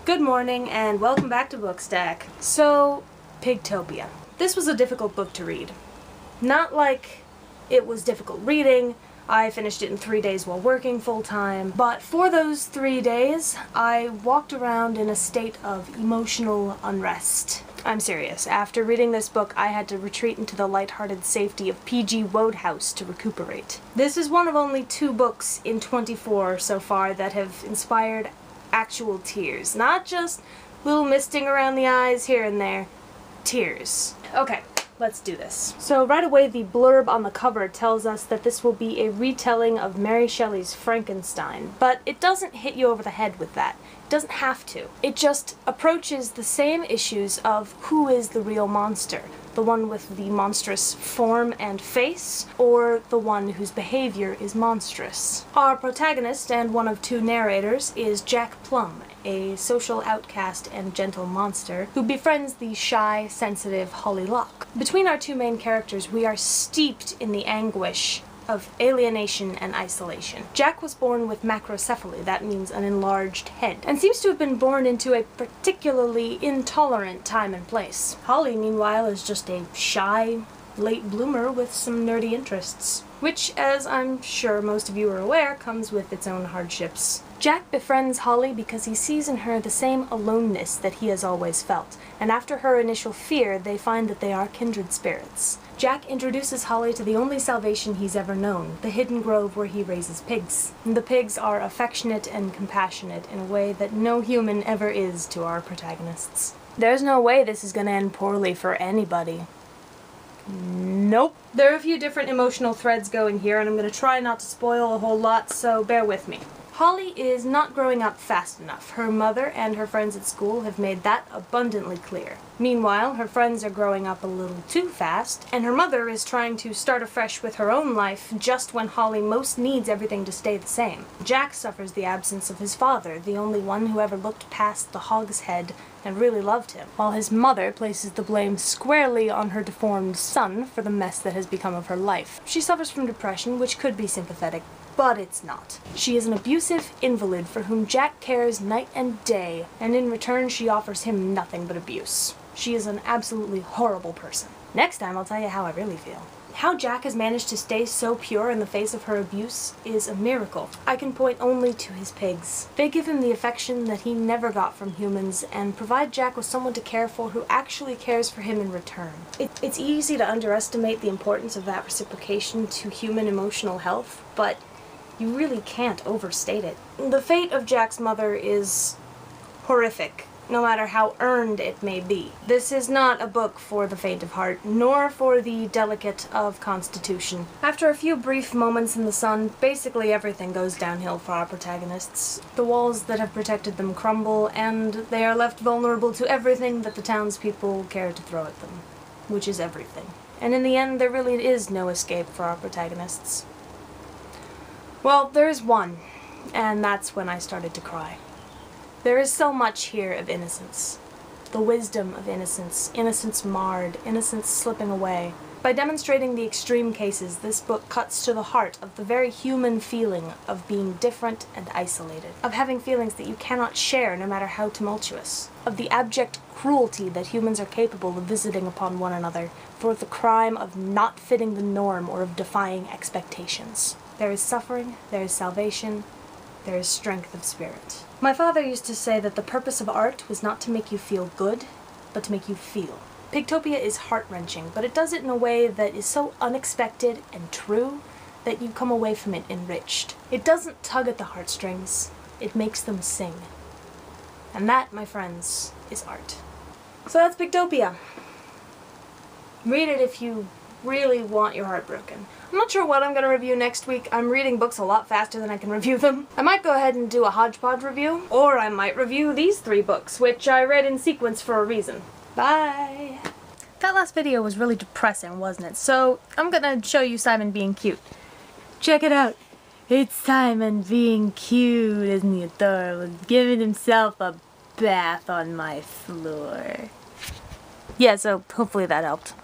Good morning and welcome back to Bookstack. So, Pigtopia. This was a difficult book to read. Not like it was difficult reading. I finished it in 3 days while working full-time, but for those 3 days, I walked around in a state of emotional unrest. I'm serious. After reading this book, I had to retreat into the lighthearted safety of PG Wodehouse to recuperate. This is one of only 2 books in 24 so far that have inspired actual tears. Not just little misting around the eyes here and there. Tears. Okay, let's do this. So right away the blurb on the cover tells us that this will be a retelling of Mary Shelley's Frankenstein, but it doesn't hit you over the head with that. It doesn't have to. It just approaches the same issues of who is the real monster. The one with the monstrous form and face, or the one whose behavior is monstrous. Our protagonist and one of 2 narrators is Jack Plum, a social outcast and gentle monster who befriends the shy, sensitive Holly Locke. Between our 2 main characters, we are steeped in the anguish of alienation and isolation. Jack was born with macrocephaly, that means an enlarged head, and seems to have been born into a particularly intolerant time and place. Holly, meanwhile, is just a shy, late bloomer with some nerdy interests, which, as I'm sure most of you are aware, comes with its own hardships. Jack befriends Holly because he sees in her the same aloneness that he has always felt, and after her initial fear, they find that they are kindred spirits. Jack introduces Holly to the only salvation he's ever known, the hidden grove where he raises pigs. The pigs are affectionate and compassionate in a way that no human ever is to our protagonists. There's no way this is gonna end poorly for anybody. Nope. There are a few different emotional threads going here, and I'm going to try not to spoil a whole lot, so bear with me. Holly is not growing up fast enough. Her mother and her friends at school have made that abundantly clear. Meanwhile, her friends are growing up a little too fast, and her mother is trying to start afresh with her own life just when Holly most needs everything to stay the same. Jack suffers the absence of his father, the only one who ever looked past the hogshead and really loved him, while his mother places the blame squarely on her deformed son for the mess that has become of her life. She suffers from depression, which could be sympathetic, but it's not. She is an abusive invalid for whom Jack cares night and day, and in return she offers him nothing but abuse. She is an absolutely horrible person. Next time I'll tell you how I really feel. How Jack has managed to stay so pure in the face of her abuse is a miracle. I can point only to his pigs. They give him the affection that he never got from humans and provide Jack with someone to care for who actually cares for him in return. It's easy to underestimate the importance of that reciprocation to human emotional health, but you really can't overstate it. The fate of Jack's mother is horrific, no matter how earned it may be. This is not a book for the faint of heart, nor for the delicate of constitution. After a few brief moments in the sun, basically everything goes downhill for our protagonists. The walls that have protected them crumble, and they are left vulnerable to everything that the townspeople care to throw at them, which is everything. And in the end, there really is no escape for our protagonists. Well, there is one, and that's when I started to cry. There is so much here of innocence. The wisdom of innocence, innocence marred, innocence slipping away. By demonstrating the extreme cases, this book cuts to the heart of the very human feeling of being different and isolated, of having feelings that you cannot share no matter how tumultuous, of the abject cruelty that humans are capable of visiting upon one another for the crime of not fitting the norm or of defying expectations. There is suffering, there is salvation, there is strength of spirit. My father used to say that the purpose of art was not to make you feel good, but to make you feel. Pigtopia is heart-wrenching, but it does it in a way that is so unexpected and true that you come away from it enriched. It doesn't tug at the heartstrings, it makes them sing. And that, my friends, is art. So that's Pigtopia. Read it if you really want your heart broken. I'm not sure what I'm going to review next week. I'm reading books a lot faster than I can review them. I might go ahead and do a hodgepodge review, or I might review these 3 books, which I read in sequence for a reason. Bye! That last video was really depressing, wasn't it? So I'm gonna show you Simon being cute. Check it out. It's Simon being cute, isn't he adorable? Giving himself a bath on my floor. Yeah, so hopefully that helped.